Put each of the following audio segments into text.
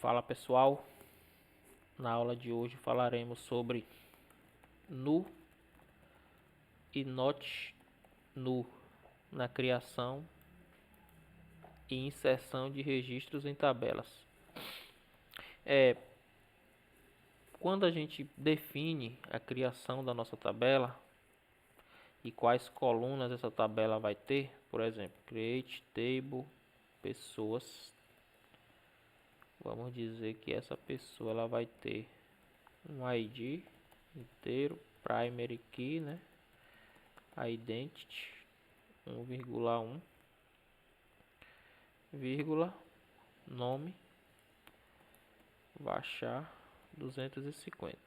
Fala pessoal, na aula de hoje falaremos sobre nu e not nu na criação e inserção de registros em tabelas. Quando a gente define a criação da nossa tabela e quais colunas essa tabela vai ter, por exemplo, create table pessoas, vamos dizer que essa pessoa ela vai ter um ID inteiro, primary key, né? Identity 1,1, vírgula, nome, baixar 250.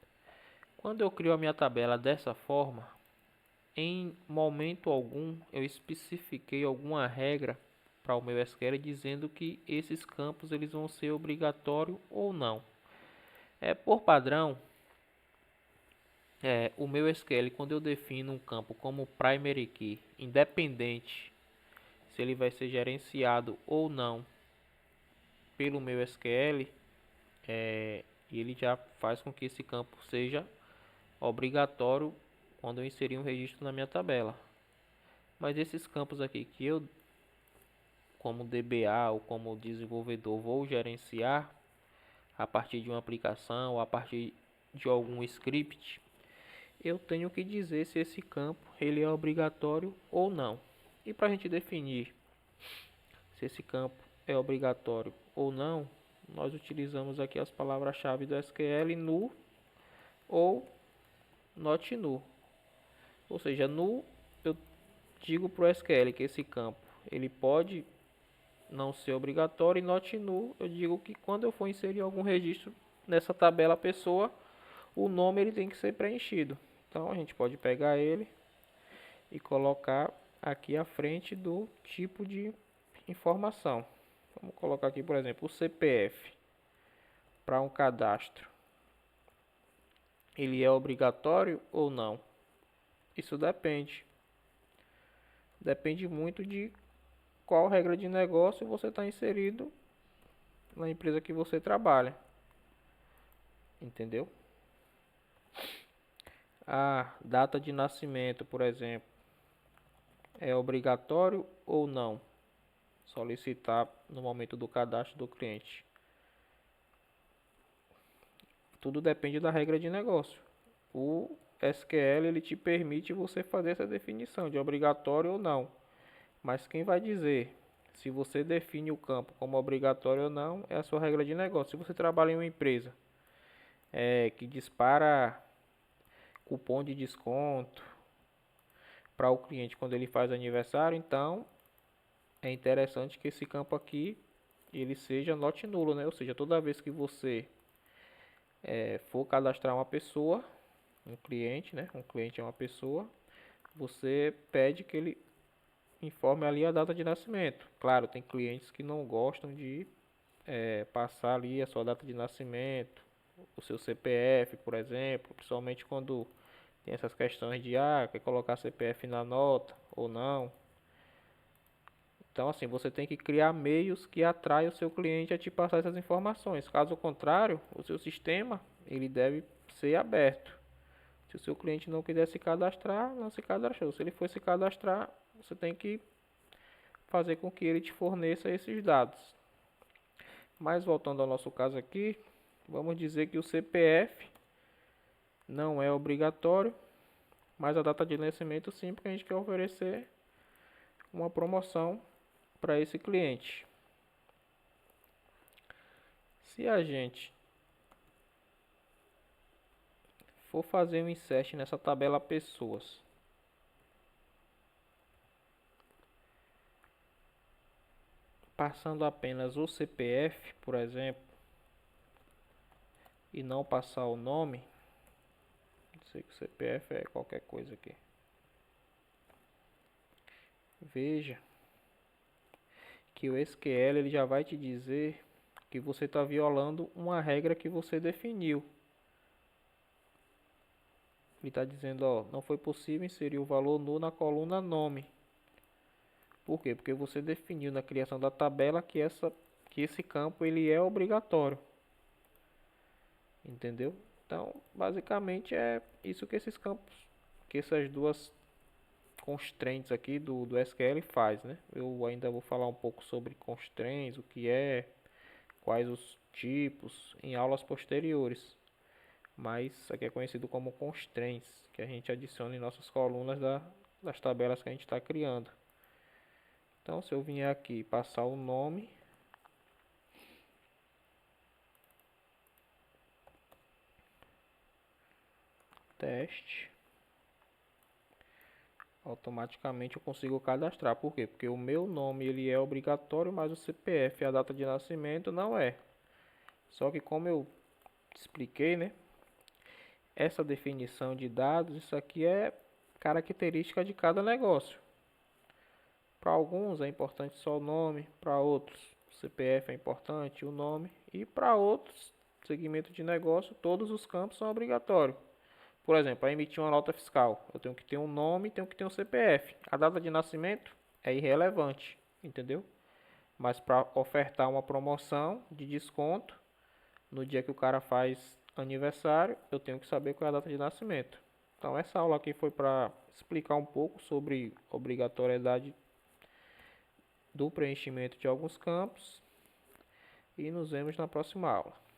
Quando eu crio a minha tabela dessa forma, em momento algum eu especifiquei alguma regra para o meu SQL dizendo que esses campos eles vão ser obrigatórios ou não. Por padrão, o meu SQL, quando eu defino um campo como primary key, independente se ele vai ser gerenciado ou não pelo meu SQL, ele já faz com que esse campo seja obrigatório quando eu inserir um registro na minha tabela. Mas esses campos aqui que eu, como DBA ou como desenvolvedor, vou gerenciar a partir de uma aplicação ou a partir de algum script, eu tenho que dizer se esse campo ele é obrigatório ou não. E para a gente definir se esse campo é obrigatório ou não, nós utilizamos aqui as palavras-chave do SQL nu ou not nu. Ou seja, nu eu digo para o SQL que esse campo ele pode não ser obrigatório, e not nu eu digo que quando eu for inserir algum registro nessa tabela pessoa, o nome ele tem que ser preenchido. Então a gente pode pegar ele e colocar aqui à frente do tipo de informação. Vamos colocar aqui, por exemplo, o CPF para um cadastro. Ele é obrigatório ou não? Isso depende. Depende muito de qual regra de negócio você está inserido na empresa que você trabalha. Entendeu? A data de nascimento, por exemplo, é obrigatório ou não solicitar no momento do cadastro do cliente? Tudo depende da regra de negócio. O SQL ele te permite você fazer essa definição de obrigatório ou não. Mas quem vai dizer se você define o campo como obrigatório ou não é a sua regra de negócio. Se você trabalha em uma empresa que dispara cupom de desconto para o cliente quando ele faz aniversário, então é interessante que esse campo aqui ele seja not nulo, né? Ou seja, toda vez que você for cadastrar uma pessoa, um cliente, né? Um cliente é uma pessoa, você pede que ele informe ali a data de nascimento. Claro, tem clientes que não gostam de passar ali a sua data de nascimento, o seu CPF, por exemplo, principalmente quando tem essas questões de quer colocar CPF na nota ou não. Então assim, você tem que criar meios que atraem o seu cliente a te passar essas informações. Caso contrário, o seu sistema ele deve ser aberto. Se o seu cliente não quiser se cadastrar, não se cadastrou. Se ele for se cadastrar, você tem que fazer com que ele te forneça esses dados. Mas voltando ao nosso caso aqui, vamos dizer que o CPF não é obrigatório, mas a data de nascimento sim, porque a gente quer oferecer uma promoção para esse cliente. Se a gente for fazer um insert nessa tabela pessoas, passando apenas o CPF, por exemplo, e não passar o nome, não sei que o CPF é qualquer coisa aqui. Veja que o SQL ele já vai te dizer que você está violando uma regra que você definiu. Ele está dizendo, não foi possível inserir o valor nu na coluna nome. Por quê? Porque você definiu na criação da tabela que esse campo ele é obrigatório. entendeu? Então, basicamente é isso que esses campos, que essas duas constraints aqui do SQL faz, né? Eu ainda vou falar um pouco sobre constraints, o que é, quais os tipos em aulas posteriores. Mas isso aqui é conhecido como constraints, que a gente adiciona em nossas colunas das tabelas que a gente está criando. Então, se eu vier aqui passar o nome, teste, automaticamente eu consigo cadastrar. Por quê? Porque o meu nome ele é obrigatório, mas o CPF e a data de nascimento não é. Só que como eu expliquei, né? Essa definição de dados, isso aqui é característica de cada negócio. Para alguns é importante só o nome, para outros o CPF é importante, o nome, e para outros segmento de negócio todos os campos são obrigatórios. Por exemplo, para emitir uma nota fiscal, eu tenho que ter um nome, tenho que ter um CPF. A data de nascimento é irrelevante, entendeu? Mas para ofertar uma promoção de desconto no dia que o cara faz aniversário, eu tenho que saber qual é a data de nascimento. Então essa aula aqui foi para explicar um pouco sobre obrigatoriedade do preenchimento de alguns campos e nos vemos na próxima aula.